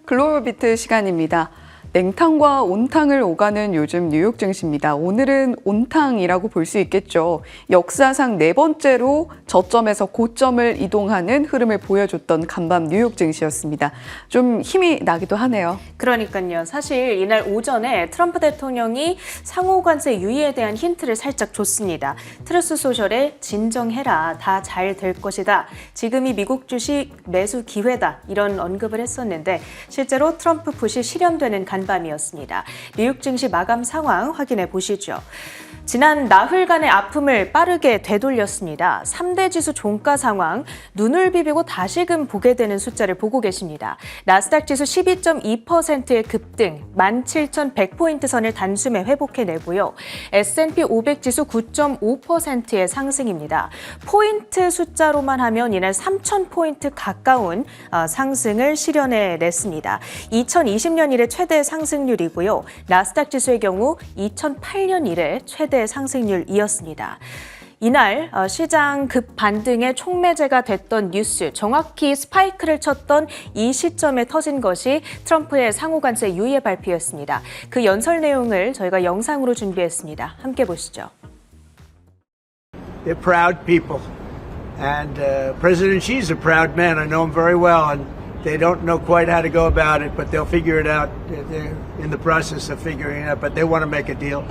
글로벌 비트 시간입니다. 냉탕과 온탕을 오가는 요즘 뉴욕 증시입니다. 오늘은 온탕이라고 볼 수 있겠죠. 역사상 네 번째로 저점에서 고점을 이동하는 흐름을 보여줬던 간밤 뉴욕 증시였습니다. 좀 힘이 나기도 하네요. 그러니까요. 사실 이날 오전에 트럼프 대통령이 상호 관세 유예에 대한 힌트를 살짝 줬습니다. 트루스 소셜에 진정해라. 다 잘 될 것이다. 지금이 미국 주식 매수 기회다. 이런 언급을 했었는데 실제로 트럼프 푸시 실현되는 간밤이었습니다. 뉴욕 증시 마감 상황 확인해 보시죠. 지난 나흘간의 아픔을 빠르게 되돌렸습니다. 3대 지수 종가 상황, 눈을 비비고 다시금 보게 되는 숫자를 보고 계십니다. 나스닥 지수 12.2%의 급등, 17,100포인트 선을 단숨에 회복해내고요. S&P 500 지수 9.5%의 상승입니다. 포인트 숫자로만 하면 이날 3,000포인트 가까운 상승을 실현해냈습니다. 2020년 이래 최대 상승률이고요. 나스닥 지수의 경우 2008년 이래 최대 상승률이었습니다. 이날 시장 급반등의 촉매제가 됐던 뉴스, 정확히 스파이크를 쳤던 이 시점에 터진 것이 트럼프의 상호관세 유예 발표였습니다. 그 연설 내용을 저희가 영상으로 준비했습니다. 함께 보시죠. They're proud people, and President Xi's a proud man. I know him very well, and they don't know quite how to go about it, but they'll figure it out. They're in the process of figuring it out, but they want to make a deal.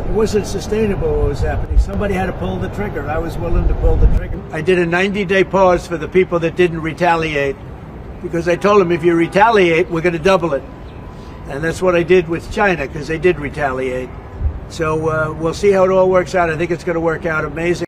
It wasn't sustainable what was happening. Somebody had to pull the trigger. I was willing to pull the trigger. I did a 90-day pause for the people that didn't retaliate, because I told them if you retaliate, we're going to double it. And that's what I did with China, because they did retaliate. So we'll see how it all works out. I think it's going to work out amazing.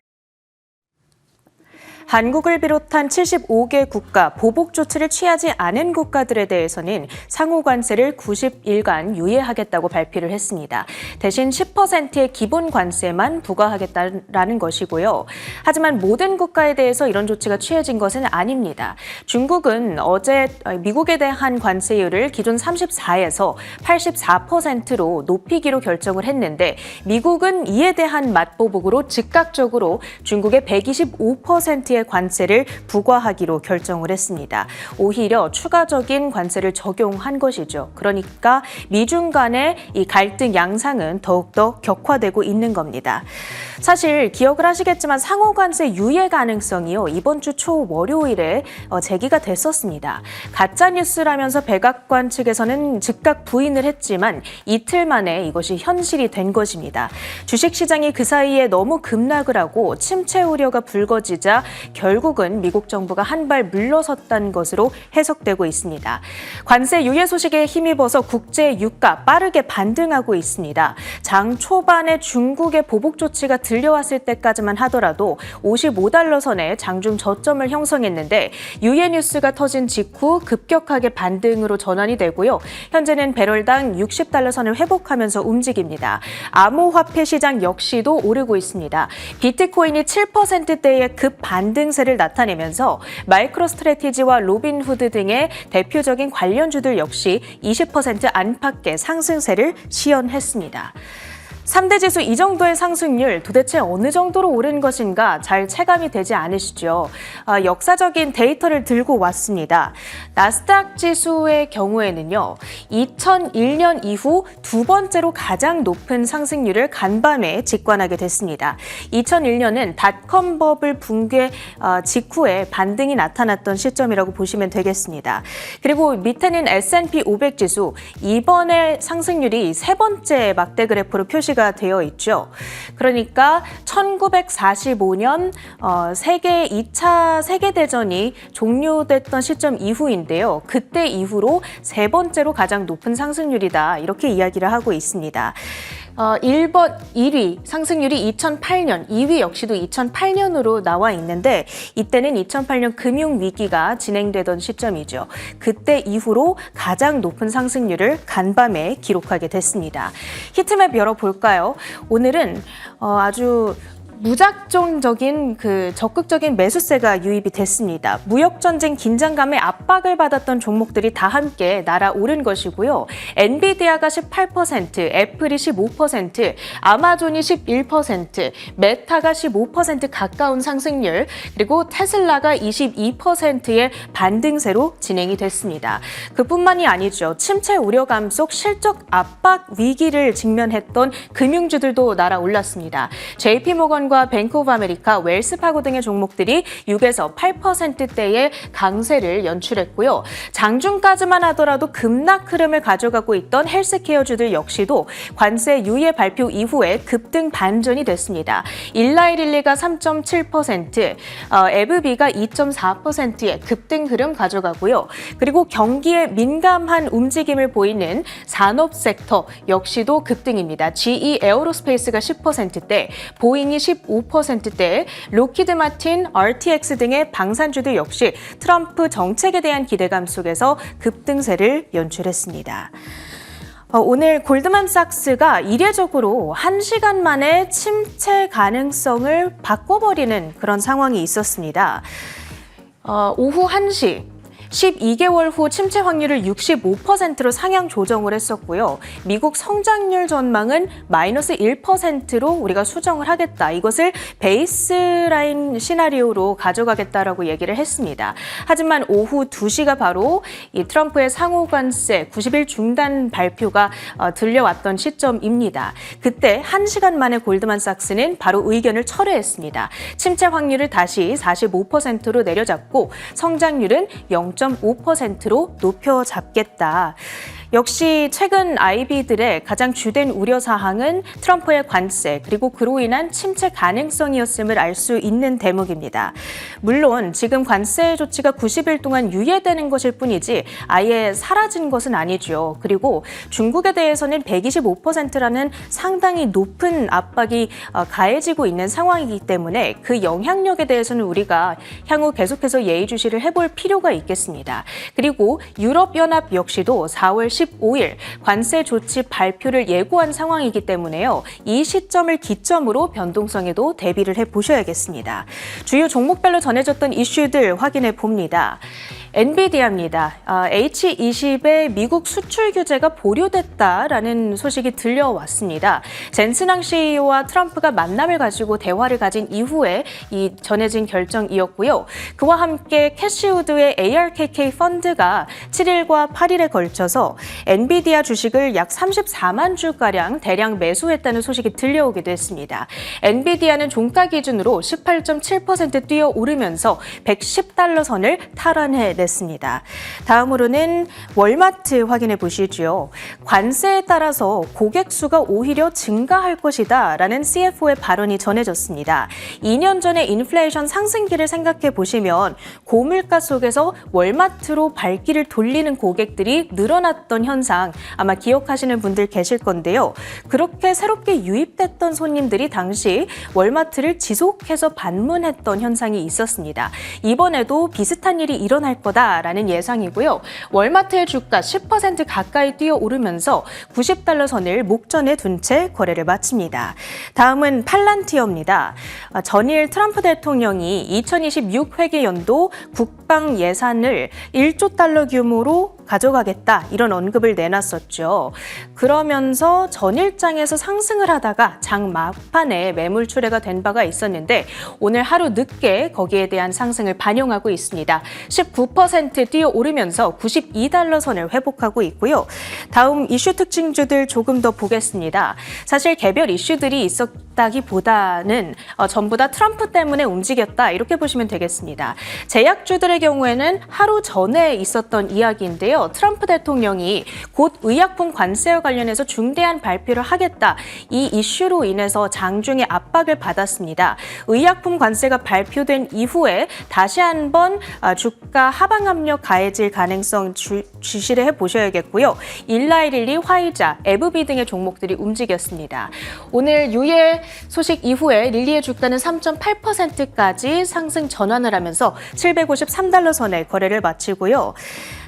한국을 비롯한 75개 국가, 보복 조치를 취하지 않은 국가들에 대해서는 상호 관세를 90일간 유예하겠다고 발표를 했습니다. 대신 10%의 기본 관세만 부과하겠다라는 것이고요. 하지만 모든 국가에 대해서 이런 조치가 취해진 것은 아닙니다. 중국은 어제 미국에 대한 관세율을 기존 34에서 84%로 높이기로 결정을 했는데 미국은 이에 대한 맞보복으로 즉각적으로 중국의 125%의 관세를 부과하기로 결정을 했습니다. 오히려 추가적인 관세를 적용한 것이죠. 그러니까 미중 간의 이 갈등 양상은 더욱더 격화되고 있는 겁니다. 사실 기억을 하시겠지만 상호 관세 유예 가능성이요. 이번 주 초 월요일에 제기가 됐었습니다. 가짜 뉴스라면서 백악관 측에서는 즉각 부인을 했지만 이틀 만에 이것이 현실이 된 것입니다. 주식시장이 그 사이에 너무 급락을 하고 침체 우려가 불거지자 결국은 미국 정부가 한 발 물러섰다는 것으로 해석되고 있습니다. 관세 유예 소식에 힘입어서 국제 유가 빠르게 반등하고 있습니다. 장 초반에 중국의 보복 조치가 들려왔을 때까지만 하더라도 55달러 선에 장중 저점을 형성했는데 유예 뉴스가 터진 직후 급격하게 반등으로 전환이 되고요. 현재는 배럴당 60달러 선을 회복하면서 움직입니다. 암호화폐 시장 역시도 오르고 있습니다. 비트코인이 7%대의 급반등세를 나타내면서 마이크로스트래티지와 로빈후드 등의 대표적인 관련주들 역시 20% 안팎의 상승세를 시현했습니다. 3대 지수 이 정도의 상승률 도대체 어느 정도로 오른 것인가 잘 체감이 되지 않으시죠? 역사적인 데이터를 들고 왔습니다. 나스닥 지수의 경우에는요. 2001년 이후 두 번째로 가장 높은 상승률을 간밤에 직관하게 됐습니다. 2001년은 닷컴 버블 붕괴 직후에 반등이 나타났던 시점이라고 보시면 되겠습니다. 그리고 밑에는 S&P 500 지수, 이번에 상승률이 세 번째 막대 그래프로 표시가 되어 있죠. 그러니까 1945년 세계 2차 세계대전이 종료됐던 시점 이후인데요. 그때 이후로 세 번째로 가장 높은 상승률이다. 이렇게 이야기를 하고 있습니다. 1위 상승률이 2008년, 2위 역시도 2008년으로 나와 있는데 이때는 2008년 금융위기가 진행되던 시점이죠. 그때 이후로 가장 높은 상승률을 간밤에 기록하게 됐습니다. 히트맵 열어볼까요? 오늘은 아주 무작정적인 적극적인 매수세가 유입이 됐습니다. 무역전쟁 긴장감에 압박을 받았던 종목들이 다 함께 날아오른 것이고요. 엔비디아가 18%, 애플이 15%, 아마존이 11%, 메타가 15% 가까운 상승률, 그리고 테슬라가 22%의 반등세로 진행이 됐습니다. 그뿐만이 아니죠. 침체 우려감 속 실적 압박 위기를 직면했던 금융주들도 날아올랐습니다. JP모건과 뱅크 오브 아메리카, 웰스파고 등의 종목들이 6에서 8%대의 강세를 연출했고요. 장중까지만 하더라도 급락 흐름을 가져가고 있던 헬스케어주들 역시도 관세 유예 발표 이후에 급등 반전이 됐습니다. 일라이릴리가 3.7%, 에브비가 2.4%의 급등 흐름 가져가고요. 그리고 경기에 민감한 움직임을 보이는 산업 섹터 역시도 급등입니다. GE 에어로스페이스가 10%대, 보잉이 15%대, 로키드 마틴, RTX 등의 방산주들 역시 트럼프 정책에 대한 기대감 속에서 급등세를 연출했습니다. 오늘 골드만삭스가 이례적으로 1시간 만에 침체 가능성을 바꿔버리는 그런 상황이 있었습니다. 오후 1시 12개월 후 침체 확률을 65%로 상향 조정을 했었고요. 미국 성장률 전망은 마이너스 1%로 우리가 수정을 하겠다. 이것을 베이스라인 시나리오로 가져가겠다라고 얘기를 했습니다. 하지만 오후 2시가 바로 이 트럼프의 상호관세 90일 중단 발표가 들려왔던 시점입니다. 그때 1시간 만에 골드만삭스는 바로 의견을 철회했습니다. 침체 확률을 다시 45%로 내려잡고 성장률은 0.5%로 높여잡겠다. 역시 최근 IB들의 가장 주된 우려사항은 트럼프의 관세 그리고 그로 인한 침체 가능성이었음을 알 수 있는 대목입니다. 물론 지금 관세 조치가 90일 동안 유예되는 것일 뿐이지 아예 사라진 것은 아니죠. 그리고 중국에 대해서는 125%라는 상당히 높은 압박이 가해지고 있는 상황이기 때문에 그 영향력에 대해서는 우리가 향후 계속해서 예의주시를 해볼 필요가 있겠습니다. 그리고 유럽연합 역시도 4월 15일 관세 조치 발표를 예고한 상황이기 때문에요. 이 시점을 기점으로 변동성에도 대비를 해보셔야겠습니다. 주요 종목별로 전해졌던 이슈들 확인해 봅니다. 엔비디아입니다. H20의 미국 수출 규제가 보류됐다라는 소식이 들려왔습니다. 젠슨항 CEO와 트럼프가 만남을 가지고 대화를 가진 이후에 이 전해진 결정이었고요. 그와 함께 캐시우드의 ARKK 펀드가 7일과 8일에 걸쳐서 엔비디아 주식을 약 34만 주가량 대량 매수했다는 소식이 들려오기도 했습니다. 엔비디아는 종가 기준으로 18.7% 뛰어오르면서 110달러 선을 탈환해냈습니다. 다음으로는 월마트 확인해 보시죠. 관세에 따라서 고객 수가 오히려 증가할 것이다 라는 CFO의 발언이 전해졌습니다. 2년 전의 인플레이션 상승기를 생각해 보시면 고물가 속에서 월마트로 발길을 돌리는 고객들이 늘어났던 현상 아마 기억하시는 분들 계실 건데요. 그렇게 새롭게 유입됐던 손님들이 당시 월마트를 지속해서 방문했던 현상이 있었습니다. 이번에도 비슷한 일이 일어날 거다라는 예상이고요. 월마트의 주가 10% 가까이 뛰어오르면서 90달러 선을 목전에 둔 채 거래를 마칩니다. 다음은 팔란티어입니다. 전일 트럼프 대통령이 2026 회계연도 국방 예산을 1조 달러 규모로 가져가겠다 이런 언급을 내놨었죠. 그러면서 전일장에서 상승을 하다가 장 막판에 매물 출회가 된 바가 있었는데 오늘 하루 늦게 거기에 대한 상승을 반영하고 있습니다. 19% 뛰어오르면서 92달러 선을 회복하고 있고요. 다음 이슈 특징주들 조금 더 보겠습니다. 사실 개별 이슈들이 있었다기보다는 전부 다 트럼프 때문에 움직였다 이렇게 보시면 되겠습니다. 제약주들의 경우에는 하루 전에 있었던 이야기인데요. 트럼프 대통령이 곧 의약품 관세와 관련해서 중대한 발표를 하겠다. 이 이슈로 인해서 장중에 압박을 받았습니다. 의약품 관세가 발표된 이후에 다시 한번 주가 하방 압력 가해질 가능성 주시를 해보셔야겠고요. 일라이릴리, 화이자, 에브비 등의 종목들이 움직였습니다. 오늘 유예 소식 이후에 릴리의 주가는 3.8%까지 상승 전환을 하면서 753달러 선에 거래를 마치고요.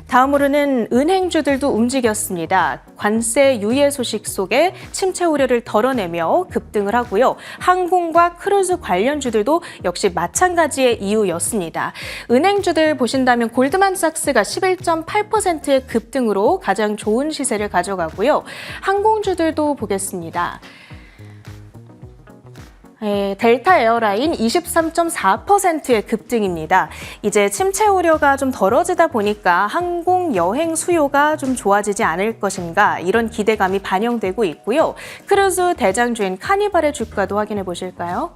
다음으로는 은행주들도 움직였습니다. 관세 유예 소식 속에 침체 우려를 덜어내며 급등을 하고요. 항공과 크루즈 관련주들도 역시 마찬가지의 이유였습니다. 은행주들 보신다면 골드만삭스가 11.8%의 급등으로 가장 좋은 시세를 가져가고요. 항공주들도 보겠습니다. 델타 에어라인 23.4%의 급등입니다. 이제 침체 우려가 좀 덜어지다 보니까 항공 여행 수요가 좀 좋아지지 않을 것인가 이런 기대감이 반영되고 있고요. 크루즈 대장주인 카니발의 주가도 확인해 보실까요?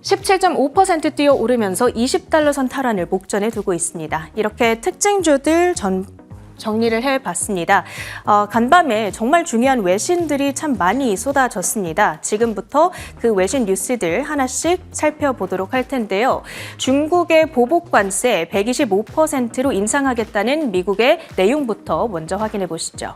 17.5% 뛰어오르면서 20달러 선 탈환을 목전에 두고 있습니다. 이렇게 특징주들 정리를 해봤습니다. 간밤에 정말 중요한 외신들이 참 많이 쏟아졌습니다. 지금부터 그 외신 뉴스들 하나씩 살펴보도록 할 텐데요. 중국의 보복 관세 125%로 인상하겠다는 미국의 내용부터 먼저 확인해 보시죠.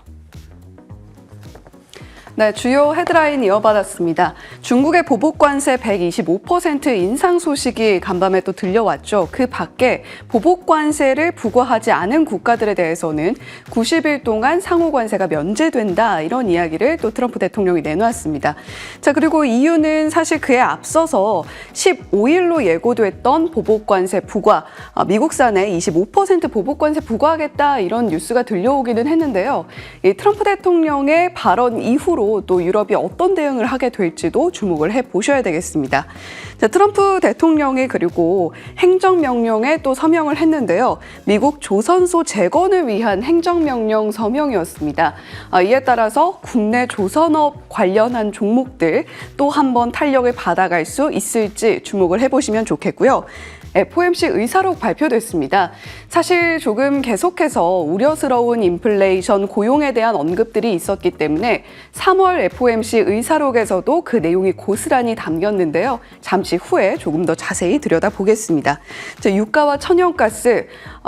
네, 주요 헤드라인 이어받았습니다. 중국의 보복관세 125% 인상 소식이 간밤에 또 들려왔죠. 그 밖에 보복관세를 부과하지 않은 국가들에 대해서는 90일 동안 상호관세가 면제된다 이런 이야기를 또 트럼프 대통령이 내놓았습니다. 자, 그리고 EU는 사실 그에 앞서서 15일로 예고됐던 보복관세 부과, 미국산에 25% 보복관세 부과하겠다 이런 뉴스가 들려오기는 했는데요. 이 트럼프 대통령의 발언 이후로 또 유럽이 어떤 대응을 하게 될지도 주목을 해보셔야 되겠습니다. 자, 트럼프 대통령이 그리고 행정명령에 또 서명을 했는데요. 미국 조선소 재건을 위한 행정명령 서명이었습니다. 이에 따라서 국내 조선업 관련한 종목들 또 한 번 탄력을 받아갈 수 있을지 주목을 해보시면 좋겠고요. FOMC 의사록 발표됐습니다. 사실 조금 계속해서 우려스러운 인플레이션 고용에 대한 언급들이 있었기 때문에 3월 FOMC 의사록에서도 그 내용이 고스란히 담겼는데요. 잠시 후에 조금 더 자세히 들여다보겠습니다. 유가와 천연가스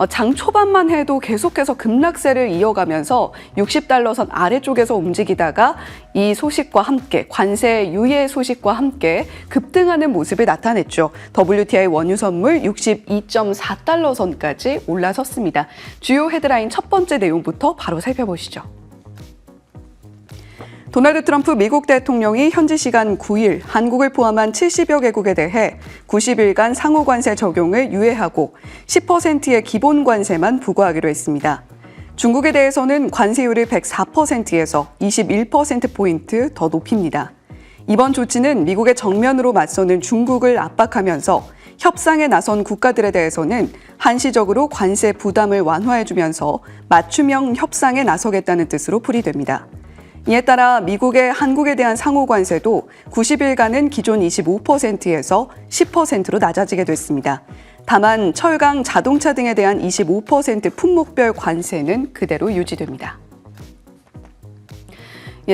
장 초반만 해도 계속해서 급락세를 이어가면서 60달러 선 아래쪽에서 움직이다가 이 소식과 함께 관세 유예 소식과 함께 급등하는 모습을 나타냈죠. WTI 원유 선물 62.4달러 선까지 올라섰습니다. 주요 헤드라인 첫 번째 내용부터 바로 살펴보시죠. 도널드 트럼프 미국 대통령이 현지 시간 9일 한국을 포함한 70여 개국에 대해 90일간 상호관세 적용을 유예하고 10%의 기본 관세만 부과하기로 했습니다. 중국에 대해서는 관세율을 104%에서 21%포인트 더 높입니다. 이번 조치는 미국의 정면으로 맞서는 중국을 압박하면서 협상에 나선 국가들에 대해서는 한시적으로 관세 부담을 완화해주면서 맞춤형 협상에 나서겠다는 뜻으로 풀이됩니다. 이에 따라 미국의 한국에 대한 상호관세도 90일간은 기존 25%에서 10%로 낮아지게 됐습니다. 다만 철강, 자동차 등에 대한 25% 품목별 관세는 그대로 유지됩니다.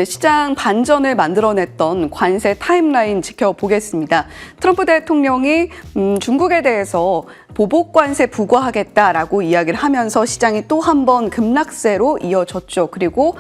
시장 반전을 만들어냈던 관세 타임라인 지켜보겠습니다. 트럼프 대통령이 중국에 대해서 보복관세 부과하겠다라고 이야기를 하면서 시장이 또 한 번 급락세로 이어졌죠. 그리고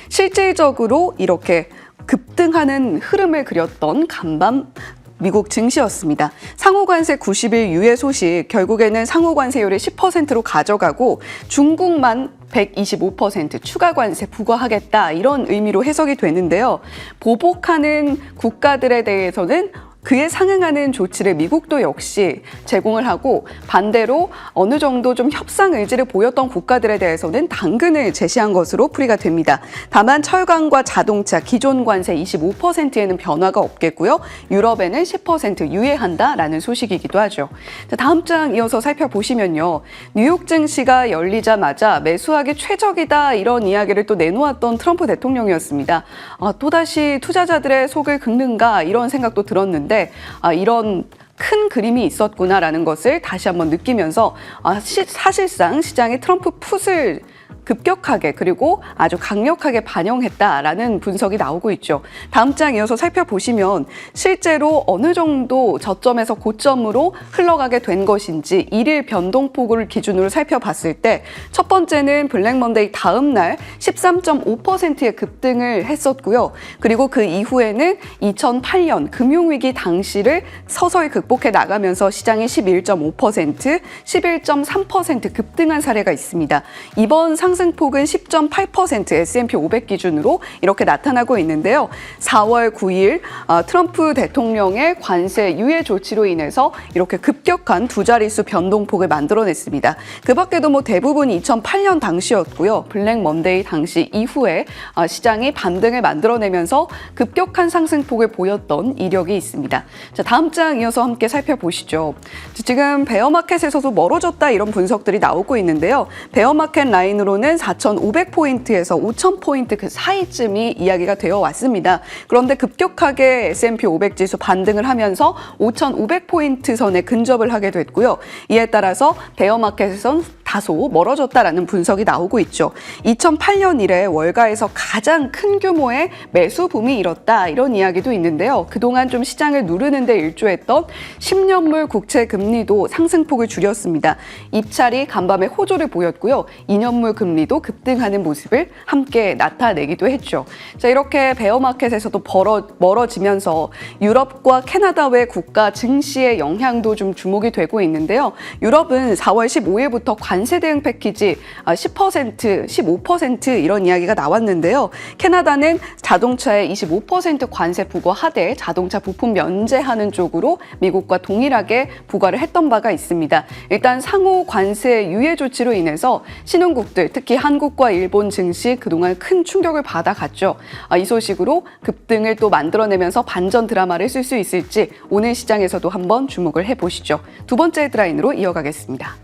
실질적으로 이렇게 급등하는 흐름을 그렸던 간밤 미국 증시였습니다. 상호관세 90일 유예 소식, 결국에는 상호관세율을 10%로 가져가고 중국만 125% 추가 관세 부과하겠다 이런 의미로 해석이 되는데요. 보복하는 국가들에 대해서는 그에 상응하는 조치를 미국도 역시 제공을 하고 반대로 어느 정도 좀 협상 의지를 보였던 국가들에 대해서는 당근을 제시한 것으로 풀이가 됩니다. 다만 철강과 자동차 기존 관세 25%에는 변화가 없겠고요. 유럽에는 10% 유예한다라는 소식이기도 하죠. 자, 다음 장 이어서 살펴보시면요. 뉴욕 증시가 열리자마자 매수하기 최적이다 이런 이야기를 또 내놓았던 트럼프 대통령이었습니다. 또다시 투자자들의 속을 긁는가 이런 생각도 들었는데 이런 큰 그림이 있었구나라는 것을 다시 한번 느끼면서 사실상 시장의 트럼프 풋을 급격하게 그리고 아주 강력하게 반영했다라는 분석이 나오고 있죠. 다음 장 이어서 살펴보시면 실제로 어느 정도 저점에서 고점으로 흘러가게 된 것인지 일일 변동폭을 기준으로 살펴봤을 때 첫 번째는 블랙 먼데이 다음 날 13.5%의 급등을 했었고요. 그리고 그 이후에는 2008년 금융위기 당시를 서서히 극복해 나가면서 시장이 11.5%, 11.3% 급등한 사례가 있습니다. 이번 상승폭은 10.8% S&P 500 기준으로 이렇게 나타나고 있는데요. 4월 9일 트럼프 대통령의 관세 유예 조치로 인해서 이렇게 급격한 두 자릿수 변동폭을 만들어냈습니다. 그 밖에도 대부분 2008년 당시였고요. 블랙 먼데이 당시 이후에 시장이 반등을 만들어내면서 급격한 상승폭을 보였던 이력이 있습니다. 자, 다음 장 이어서 함께 살펴보시죠. 지금 베어마켓에서도 멀어졌다 이런 분석들이 나오고 있는데요. 베어마켓 라인으로는 4,500포인트에서 5,000포인트 그 사이쯤이 이야기가 되어 왔습니다. 그런데 급격하게 S&P 500 지수 반등을 하면서 5,500포인트 선에 근접을 하게 됐고요. 이에 따라서 베어마켓에선 다소 멀어졌다라는 분석이 나오고 있죠. 2008년 이래 월가에서 가장 큰 규모의 매수 붐이 일었다 이런 이야기도 있는데요. 그동안 좀 시장을 누르는 데 일조했던 10년물 국채 금리도 상승폭을 줄였습니다. 입찰이 간밤에 호조를 보였고요. 2년물 금리도 급등하는 모습을 함께 나타내기도 했죠. 자, 이렇게 베어마켓에서도 멀어지면서 유럽과 캐나다 외 국가 증시의 영향도 좀 주목이 되고 있는데요. 유럽은 4월 15일부터 관세 대응 패키지 10%, 15% 이런 이야기가 나왔는데요. 캐나다는 자동차에 25% 관세 부과하되 자동차 부품 면제하는 쪽으로 미국과 동일하게 부과를 했던 바가 있습니다. 일단 상호 관세 유예 조치로 인해서 신흥국들, 특히 한국과 일본 증시 그동안 큰 충격을 받아갔죠. 이 소식으로 급등을 또 만들어내면서 반전 드라마를 쓸 수 있을지 오늘 시장에서도 한번 주목을 해보시죠. 두 번째 헤드라인으로 이어가겠습니다.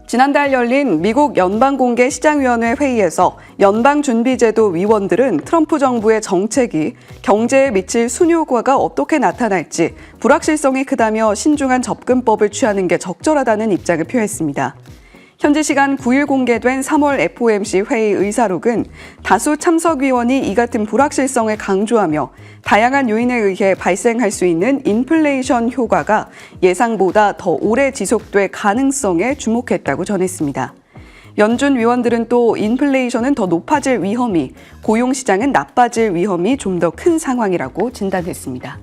지난달 열린 미국 연방공개시장위원회 회의에서 연방준비제도 위원들은 트럼프 정부의 정책이 경제에 미칠 순효과가 어떻게 나타날지 불확실성이 크다며 신중한 접근법을 취하는 게 적절하다는 입장을 표했습니다. 현지 시간 9일 공개된 3월 FOMC 회의 의사록은 다수 참석위원이 이 같은 불확실성을 강조하며 다양한 요인에 의해 발생할 수 있는 인플레이션 효과가 예상보다 더 오래 지속될 가능성에 주목했다고 전했습니다. 연준 위원들은 또 인플레이션은 더 높아질 위험이, 고용시장은 나빠질 위험이 좀 더 큰 상황이라고 진단했습니다.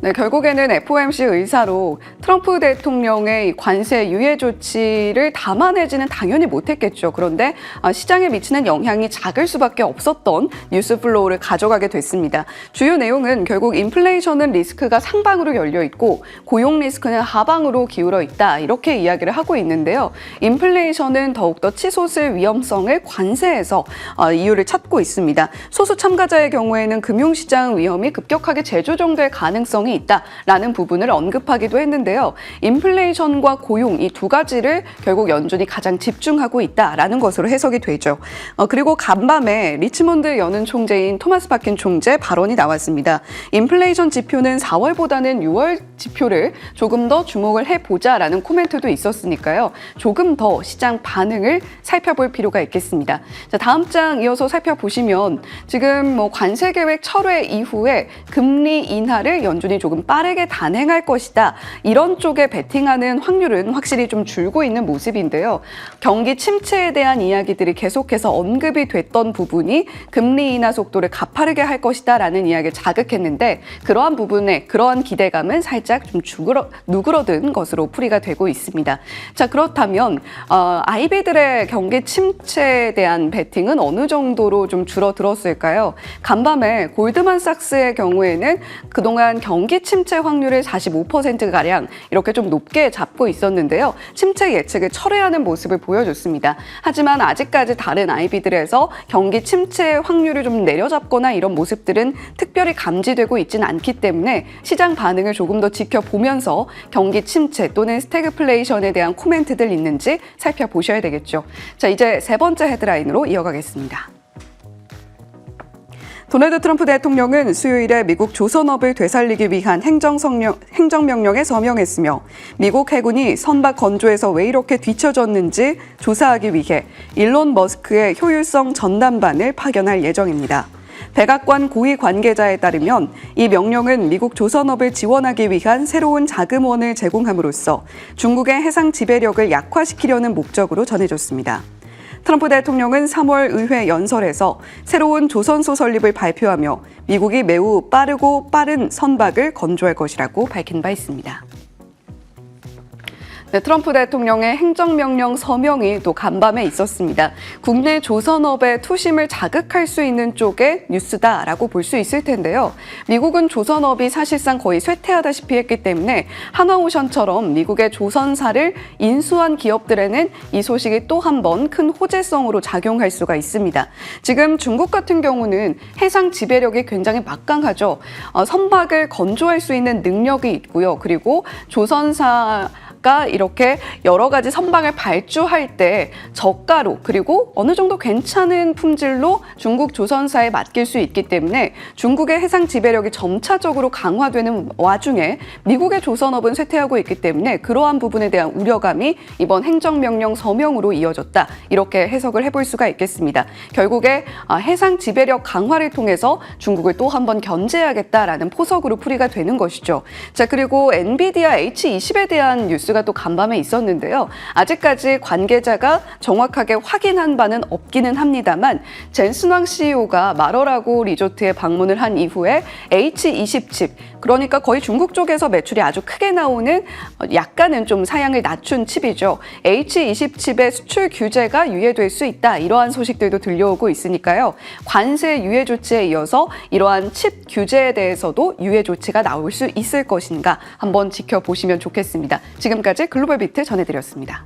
네, 결국에는 FOMC 의사로 트럼프 대통령의 관세 유예 조치를 담아내지는 당연히 못했겠죠. 그런데 시장에 미치는 영향이 작을 수밖에 없었던 뉴스 플로우를 가져가게 됐습니다. 주요 내용은 결국 인플레이션은 리스크가 상방으로 열려 있고 고용 리스크는 하방으로 기울어 있다. 이렇게 이야기를 하고 있는데요. 인플레이션은 더욱더 치솟을 위험성을 관세에서 이유를 찾고 있습니다. 소수 참가자의 경우에는 금융시장 위험이 급격하게 재조정될 가능성이 있다라는 부분을 언급하기도 했는데요. 인플레이션과 고용 이 두 가지를 결국 연준이 가장 집중하고 있다라는 것으로 해석이 되죠. 그리고 간밤에 리치몬드 연은 총재인 토마스 파킨 총재 발언이 나왔습니다. 인플레이션 지표는 4월보다는 6월 지표를 조금 더 주목을 해보자라는 코멘트도 있었으니까요. 조금 더 시장 반응을 살펴볼 필요가 있겠습니다. 자, 다음 장 이어서 살펴보시면 지금 관세 계획 철회 이후에 금리 인하를 연준이 조금 빠르게 단행할 것이다. 이런 쪽에 베팅하는 확률은 확실히 좀 줄고 있는 모습인데요. 경기 침체에 대한 이야기들이 계속해서 언급이 됐던 부분이 금리 인하 속도를 가파르게 할 것이다 라는 이야기를 자극했는데 그러한 부분에 그러한 기대감은 살짝 좀 누그러든 것으로 풀이가 되고 있습니다. 자, 그렇다면 IB들의 경기 침체에 대한 베팅은 어느 정도로 좀 줄어들었을까요? 간밤에 골드만삭스의 경우에는 그동안 경기 침체 확률을 45%가량 이렇게 좀 높게 잡고 있었는데요. 침체 예측을 철회하는 모습을 보여줬습니다. 하지만 아직까지 다른 IB들에서 경기 침체 확률을 좀 내려잡거나 이런 모습들은 특별히 감지되고 있지는 않기 때문에 시장 반응을 조금 더 지켜보면서 경기 침체 또는 스태그플레이션에 대한 코멘트들 있는지 살펴보셔야 되겠죠. 자, 이제 세 번째 헤드라인으로 이어가겠습니다. 도널드 트럼프 대통령은 수요일에 미국 조선업을 되살리기 위한 행정명령에 서명했으며 미국 해군이 선박 건조에서 왜 이렇게 뒤처졌는지 조사하기 위해 일론 머스크의 효율성 전담반을 파견할 예정입니다. 백악관 고위 관계자에 따르면 이 명령은 미국 조선업을 지원하기 위한 새로운 자금원을 제공함으로써 중국의 해상 지배력을 약화시키려는 목적으로 전해졌습니다. 트럼프 대통령은 3월 의회 연설에서 새로운 조선소 설립을 발표하며 미국이 매우 빠르고 빠른 선박을 건조할 것이라고 밝힌 바 있습니다. 네, 트럼프 대통령의 행정명령 서명이 또 간밤에 있었습니다. 국내 조선업의 투심을 자극할 수 있는 쪽의 뉴스다라고 볼 수 있을 텐데요. 미국은 조선업이 사실상 거의 쇠퇴하다시피 했기 때문에 하나오션처럼 미국의 조선사를 인수한 기업들에는 이 소식이 또 한 번 큰 호재성으로 작용할 수가 있습니다. 지금 중국 같은 경우는 해상 지배력이 굉장히 막강하죠. 선박을 건조할 수 있는 능력이 있고요. 그리고 조선사 이렇게 여러 가지 선박을 발주할 때 저가로 그리고 어느 정도 괜찮은 품질로 중국 조선사에 맡길 수 있기 때문에 중국의 해상 지배력이 점차적으로 강화되는 와중에 미국의 조선업은 쇠퇴하고 있기 때문에 그러한 부분에 대한 우려감이 이번 행정명령 서명으로 이어졌다. 이렇게 해석을 해볼 수가 있겠습니다. 결국에 해상 지배력 강화를 통해서 중국을 또 한 번 견제하겠다라는 포석으로 풀이가 되는 것이죠. 자, 그리고 엔비디아 H20에 대한 뉴스가 또 간밤에 있었는데요. 아직까지 관계자가 정확하게 확인한 바는 없기는 합니다만 젠슨 왕 CEO가 마러라고 리조트에 방문을 한 이후에 H20 칩, 그러니까 거의 중국 쪽에서 매출이 아주 크게 나오는 약간은 좀 사양을 낮춘 칩이죠. H20 칩의 수출 규제가 유예될 수 있다. 이러한 소식들도 들려오고 있으니까요. 관세 유예 조치에 이어서 이러한 칩 규제에 대해서도 유예 조치가 나올 수 있을 것인가 한번 지켜보시면 좋겠습니다. 지금까지 글로벌 비트 전해드렸습니다.